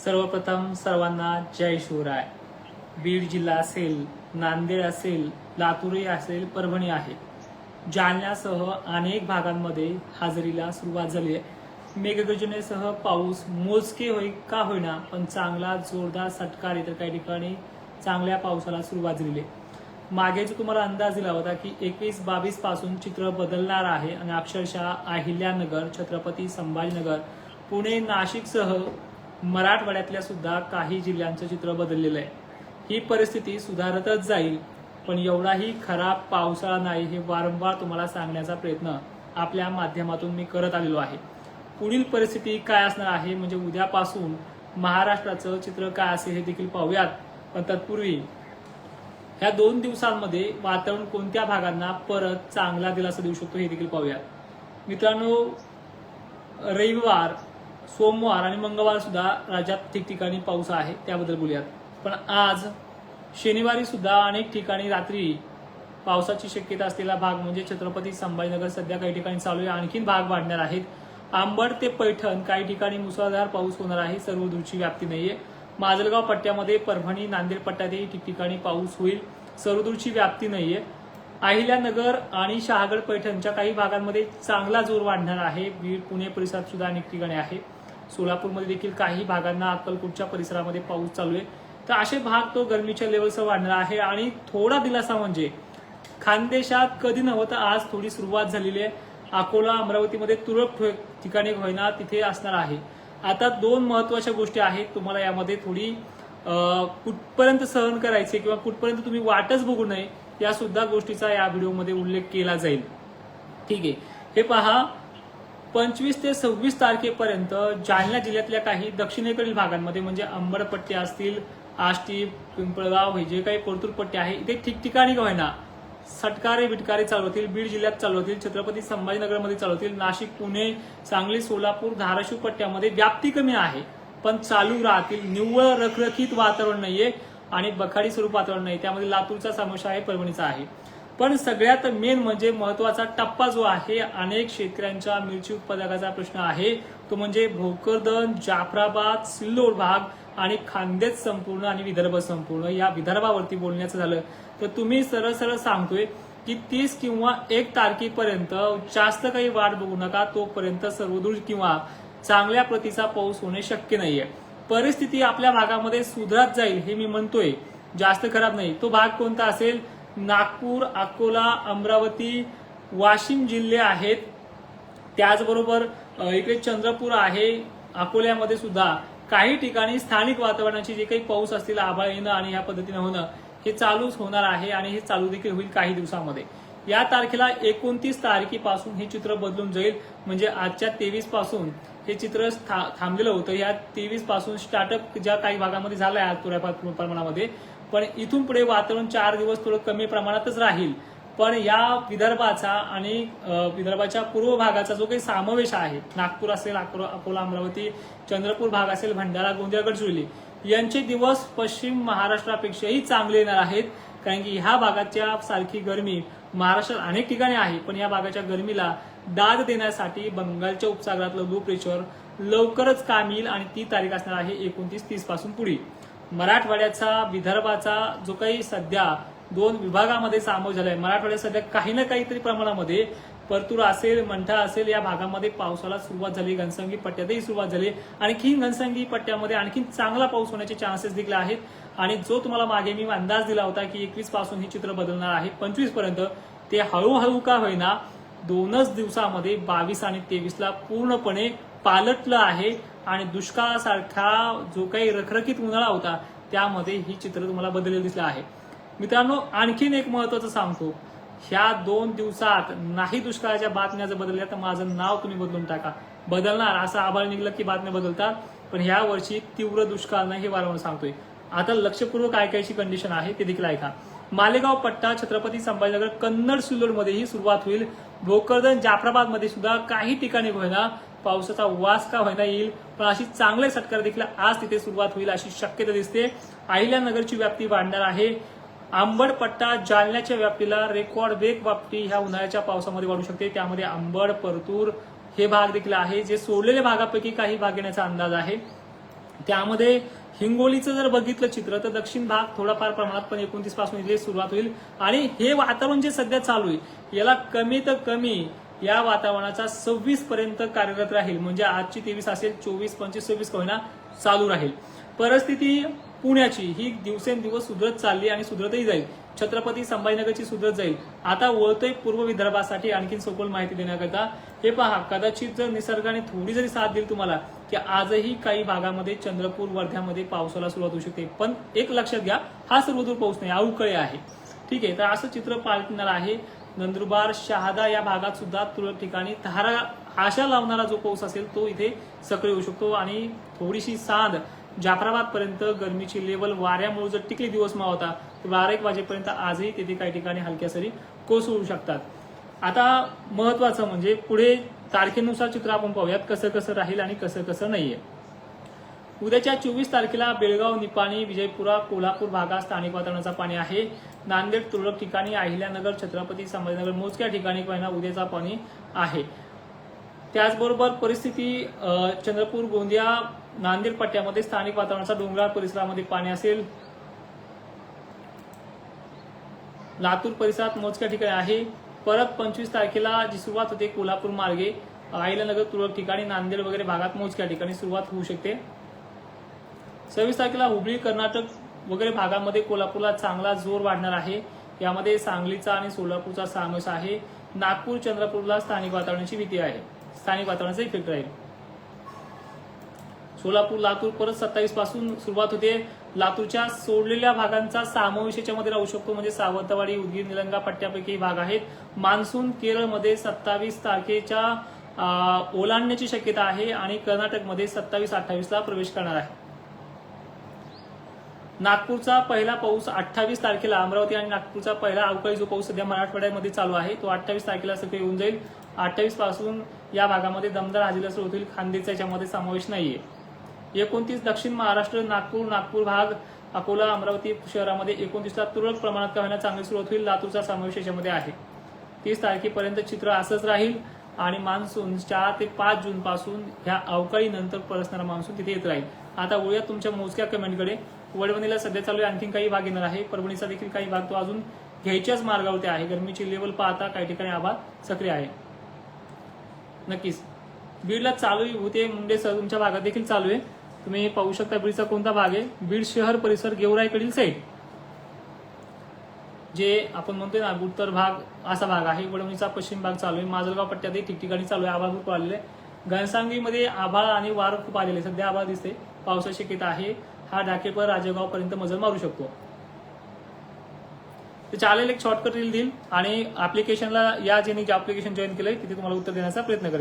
सर्वप्रथम सर्वांना जय शिवराय। बीड जिल्हा असेल, नांदेड असेल, लातूर असेल, परभणी आहे, जालन्यासह अनेक भागांमध्ये हजेरीला सुरुवात झाली आहे। मेघगर्जनेसह पाऊस मोजके का होईना पण चांगला जोरदार सटकार इतर काही ठिकाणी चांगल्या पावसाला सुरुवात झाली आहे। मागे जो तुम्हाला अंदाज दिला होता की 21-22 पासून चित्र बदलणार आहे आणि अक्षरशः अहिल्यानगर, छत्रपती संभाजीनगर, पुणे, नाशिकसह मराठवाड्यातल्या सुद्धा काही जिल्ह्यांचं चित्र बदललेलं आहे। ही परिस्थिती सुधारतच जाईल, पण एवढाही खराब पावसाळा नाही हे वारंवार तुम्हाला सांगण्याचा प्रयत्न आपल्या माध्यमातून मी करत आलेलो आहे। पुढील परिस्थिती काय असणार आहे म्हणजे उद्यापासून महाराष्ट्राचं चित्र काय असेल हे देखील पाहूयात। पण तत्पूर्वी ह्या 2 दिवसांमध्ये वातावरण कोणत्या भागांना परत चांगला दिलासा देऊ शकतो हे देखील पाहूयात। मित्रांनो, रविवार, सोमवार आणि मंगळवार सुद्धा राज्यात ठिकठिकाणी पाऊस आहे, त्याबद्दल बोलूयात। पण आज शनिवारी सुद्धा अनेक ठिकाणी रात्री पावसाची शक्यता असलेला भाग म्हणजे छत्रपती संभाजीनगर सध्या काही ठिकाणी चालू आहे, आणखीन भाग वाढणार आहेत। अंबड ते पैठण काही ठिकाणी मुसळधार पाऊस होणार आहे, सर्व दूरची व्याप्ती नाहीये। माजलगाव पट्ट्यामध्ये, परभणी, नांदेड पट्ट्यातही ठिकठिकाणी पाऊस होईल, सर्वदूरची व्याप्ती नाहीये। अहिल्यानगर आणि शहागड पैठणच्या काही भागांमध्ये चांगला जोर वाढणार आहे। बीड, पुणे परिसरात सुद्धा अनेक ठिकाणी आहे। सोलापूरमध्ये देखील काही भागांना, अक्कलकोटच्या परिसरामध्ये पाऊस चालू आहे। तर असे भाग तो गरमीच्या लेवलसह वाढणार आहे। आणि थोडा दिलासा म्हणजे खानदेशात कधी नव्हतं आज थोडी सुरुवात झालेली आहे। अकोला, अमरावतीमध्ये तुरळक ठिकाणी होईना तिथे असणार आहे। आता 2 महत्वाच्या गोष्टी आहेत, तुम्हाला यामध्ये थोडी कुठपर्यंत सहन करायचे किंवा कुठपर्यंत तुम्ही वाटच बघू नये या सुद्धा गोष्टीचा या व्हिडिओमध्ये उल्लेख केला जाईल। ठीक आहे, हे पहा, 25 ते 26 तारखेपर्यंत जालना जिल्ह्यातल्या काही दक्षिणेकडील भागांमध्ये म्हणजे अंबड पट्टे असतील, आष्टी, पिंपळगाव, हे जे काही परतूर पट्टे आहे इथे ठिकठिकाणी होईना सटकारे बिटकारे चालू होतील। बीड जिल्ह्यात चालू होतील, छत्रपती संभाजीनगरमध्ये चालू होतील, नाशिक, पुणे, सांगली, सोलापूर, धाराशिव पट्ट्यामध्ये व्याप्ती कमी आहे पण चालू राहतील। निव्वळ रखरखीत वातावरण नाहीये आणि बखाडी स्वरूप वातावरण नाही, त्यामध्ये लातूरचा समावेश आहे, परभणीचा आहे। पण सगळ्यात मेन म्हणजे महत्वाचा टप्पा जो आहे, अनेक शेतकऱ्यांच्या मिरची उत्पादकाचा प्रश्न आहे, तो म्हणजे भोकरदन, जाफराबाद, सिल्लोड भाग आणि खान्देश संपूर्ण आणि विदर्भ संपूर्ण। या विदर्भावरती बोलण्याचं झालं तर तुम्ही सरळ सरळ सांगतोय की 30 किंवा 1 तारखेपर्यंत जास्त काही वाट बघू नका, तोपर्यंत सर्वदूर किंवा चांगल्या प्रतीचा पाऊस होणे शक्य नाहीये। परिस्थिती आपल्या भागामध्ये सुधारत जाईल हे मी म्हणतोय, जास्त खराब नाही। तो भाग कोणता असेल? नागपूर, अकोला, अमरावती, वाशिम जिल्हे आहेत, त्याचबरोबर इकडे चंद्रपूर आहे। अकोल्यामध्ये सुद्धा काही ठिकाणी स्थानिक वातावरणाची जे काही पाऊस असतील, आभाळ येणं आणि ह्या पद्धतीने होणं हे चालूच होणार आहे आणि हे चालू देखील होईल काही दिवसांमध्ये। या तारखेला 29 तारखेपासून हे चित्र बदलून जाईल, म्हणजे आजच्या 23 पासून हे चित्र थांबलेलं होतं। या 23 पासून स्टार्टअप ज्या काही भागामध्ये झालं आहे आज थोड्याफार प्रमाणामध्ये, पण इथून पुढे वातावरण 4 दिवस थोडं कमी प्रमाणातच राहील। पण या विदर्भाचा आणि विदर्भाच्या पूर्व भागाचा जो काही समावेश आहे, नागपूर असेल, अकोला, अमरावती, चंद्रपूर भाग असेल, भंडारा, गोंदिया, गडचिरोली यांचे दिवस पश्चिम महाराष्ट्रापेक्षाही चांगले येणार आहेत, कारण की ह्या भागाच्या सारखी गरमी महाराष्ट्रात अनेक ठिकाणी आहे। पण या भागाच्या गरमीला दाद देण्यासाठी बंगालच्या उपसागरातलं लो प्रेशर लवकरच काम येईल आणि ती तारीख असणार आहे 29-30 पासून पुढे। मराठवाड्याचा, विदर्भाचा जो काही सध्या 2 विभागामध्ये समावेश झालाय, मराठवाड्यात सध्या काही ना काहीतरी प्रमाणामध्ये परतूर असेल, मंठा असेल या भागामध्ये पावसाला सुरुवात झाली, घनसंगी पट्ट्यातही सुरुवात झाली, आणखी घनसंगी पट्ट्यामध्ये आणखी चांगला पाऊस होण्याचे चान्सेस देखील आहेत। आणि जो तुम्हाला मागे मी अंदाज दिला होता की 21 पासून हे चित्र बदलणार आहे 25 पर्यंत, ते हळूहळू का होईना 2च दिवसामध्ये 22 आणि 23ला पूर्णपणे पालटलं आहे आणि दुष्काळासारखा जो काही रखरखीत उन्हाळा होता त्यामध्ये ही चित्र तुम्हाला बदललेलं दिसलं आहे। मित्रांनो, आणखीन एक महत्वाचं सांगतो, ह्या 2 दिवसात नाही दुष्काळाच्या बातम्या जर बदलल्या तर माझं नाव तुम्ही बदलून टाका। बदलणार असं आभाळ निघलं की बातम्या बदलतात, पण ह्या वर्षी तीव्र दुष्काळ नाही हे वारंवार सांगतोय। आता लक्षपूर्वक ऐकायची कंडिशन आहे ते देखील ऐका। मालेगाव पट्टा, छत्रपती संभाजीनगर, कन्नड, सिल्लोड मध्येही सुरुवात होईल। भोकरदन, जाफराबाद मध्ये सुद्धा काही ठिकाणी होईना पावसाचा वास का होईना येईल, पण अशी चांगले सटकार देखील आज तिथे सुरुवात होईल अशी शक्यता दिसते। अहिल्यानगरची व्याप्ती वाढणार आहे। अंबड पट्टा, जालन्याच्या व्याप्तीला रेकॉर्ड ब्रेक व्याप्ती ह्या उन्हाळ्याच्या पावसामध्ये वाढू शकते। त्यामध्ये अंबड, परतूर हे भाग देखील आहे, जे सोडलेल्या भागापैकी काही भाग येण्याचा अंदाज आहे। त्यामध्ये हिंगोलीचं जर बघितलं चित्र तर दक्षिण भाग थोडाफार प्रमाणात पण 29 पासून इथे सुरुवात होईल आणि हे वातावरण जे सध्या चालू आहे याला कमीत कमी या वातावरणाचा 26 पर्यंत कार्यरत राहील. म्हणजे आजची 23 असेल 24, 25, 26 का होईना चालू राहील. परिस्थिती पुण्याची ही दिवसेंदिवस सुधरत चालली आणि सुधरतही जाईल. छत्रपती संभाजीनगरची सुधरत जाईल. आता वळतोय पूर्व विदर्भासाठी आणखी सखोल माहिती देण्याकरता. हे पहा, कदाचित जर निसर्गाने थोडी जरी साथ दिली तुम्हाला की आजही काही भागामध्ये चंद्रपूर वर्ध्यामध्ये पावसाला सुरुवात होऊ शकते. पण एक लक्षात घ्या, हा सर्वदूर पाऊस नाही, अवकाळी आहे. ठीक आहे, तर असं चित्र पालटणार आहे. नंदुरबार शहादा या भागात सुद्धा तुरळक ठिकाणी धारा आशा लावणारा जो पाऊस असेल तो इथे सक्रिय होऊ शकतो आणि थोडीशी सांद जाफराबाद पर्यंत गरमीची लेवल वाऱ्यामुळे जर टिकली दिवस होता तर 12-1 वाजेपर्यंत आजही तिथे काही ठिकाणी हलक्या सरी कोसळू शकतात. आता महत्वाचं म्हणजे पुढे तारखेनुसार चित्र आपण पाहूयात कसं कसं राहील आणि कसं कसं नाहीये. उद्याच्या 24 तारखेला बेळगाव, निपाणी, विजयपुरा, कोल्हापूर भागात स्थानिक वातावरणाचा पाणी आहे. नांदेड तुरळक ठिकाणी, अहिल्यानगर, छत्रपती संभाजीनगर मोजक्या ठिकाणी उद्याचा पाणी आहे. त्याचबरोबर परिस्थिती चंद्रपूर, गोंदिया, नांदेड पट्ट्यामध्ये स्थानिक वातावरणाचा डोंगराळ परिसरामध्ये पाणी असेल. लातूर परिसरात मोजक्या ठिकाणी आहे. परत 25 तारखेला जी सुरुवात होते कोल्हापूर मार्गे, अहिल्यानगर तुरळक ठिकाणी, नांदेड वगैरे भागात मोजक्या ठिकाणी सुरुवात होऊ शकते. 26 तारखेला हुबळी, कर्नाटक वगैरे भागामध्ये कोल्हापूरला चांगला जोर वाढणार आहे. यामध्ये सांगलीचा आणि सोलापूरचा समावेश आहे. नागपूर, चंद्रपूरला स्थानिक वातावरणाची भीती आहे, स्थानिक वातावरणाचा इफेक्ट राहील. सोलापूर, लातूर परत 27 पासून सुरुवात होते. लातूरच्या सोडलेल्या भागांचा समावेश याच्यामध्ये राहू शकतो. म्हणजे सावंतवाडी, उदगीर, निलंगा पट्ट्यापैकी भाग आहेत. मान्सून केरळमध्ये 27 तारखेच्या ओलांडण्याची शक्यता आहे आणि कर्नाटकमध्ये 27-28 ला प्रवेश करणार आहे. नागपूरचा पहिला पाऊस 28 तारखेला, अमरावती आणि नागपूरचा पहिला अवकाळी जो पाऊस सध्या मराठवाड्यामध्ये चालू आहे तो 28 तारखेला सक्रिय होऊन जाईल. 28 पासून या भागामध्ये दमदार हजेरी सुरू होतील. खान्देचा याच्यामध्ये समावेश नाहीये. 29 दक्षिण महाराष्ट्र, नागपूर भाग, अकोला, अमरावती शहरामध्ये 29 ला तुरळक प्रमाणात का होईना चांगली सुरुवात होईल. लातूरचा समावेश याच्यामध्ये आहे. 30 तारखेपर्यंत चित्र असंच राहील आणि मान्सून 4 ते 5 जून पासून ह्या अवकाळी नंतर परसणारा मान्सून तिथे येत राहील. आता वळूया तुमच्या मोजक्या कमेंटकडे. वडवणीला सध्या चालू आहे, आणखी काही भाग येणार आहे. परभणीचा देखील काही भाग तो अजून घ्यायच्याच मार्गावरती आहे. गरमीची लेवल पाहता काही ठिकाणी आभाळ सक्रिय आहे. नक्कीच बीडला चालू होते, मुंडेसह तुमच्या भागात देखील चालू आहे. तुम्ही पाहू शकता बीडचा कोणता भाग आहे. बीड शहर परिसर, गेवराईकडील साईड जे आपण म्हणतोय ना उत्तर भाग, असा भाग आहे. वडवणीचा पश्चिम भाग चालू आहे. माजलगाव पट्ट्यातही ठिकठिकाणी चालू आहे. आभाळ खूप आलेले. घनसावंगीमध्ये आभाळ आणि वार खूप आलेले. सध्या आभाळ दिसते, पावसाची शक्यता आहे. हा ढाकेपर राजेगाव पर्यंत मजल मारू शकतो. तर चालेल, एक शॉर्टकट रील देईल आणि ऍप्लिकेशनला या ज्यांनी जे ऍप्लिकेशन जॉईन केलंय तिथे तुम्हाला उत्तर देण्याचा प्रयत्न करेल.